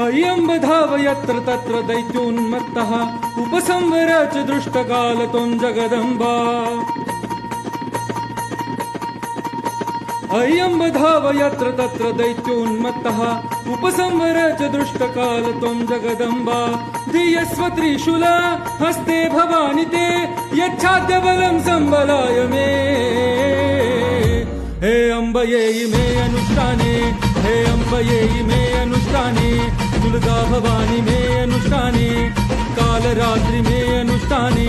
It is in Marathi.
अय्यम्ब धाव यत्र तत्र दैत्योन्मत्तः उपसंवर च दृष्टकाल त्वं जगदम्बा अय्यम्ब धाव यत्र तत्र दैत्योन्मत्तः उपसंवर च दृष्टकाल त्वं जगदम्बा धियस्व त्रिशूला हस्ते भवानि ते यच्छाद्य बलं संबलाय मे हे अम्ब येयि मे अनुष्ठाने हे अम्ब येयि मे अनुष्ठाने दुर्गा भवानी मे अनुष्ठाने कालरात्रि मे अनुष्ठाने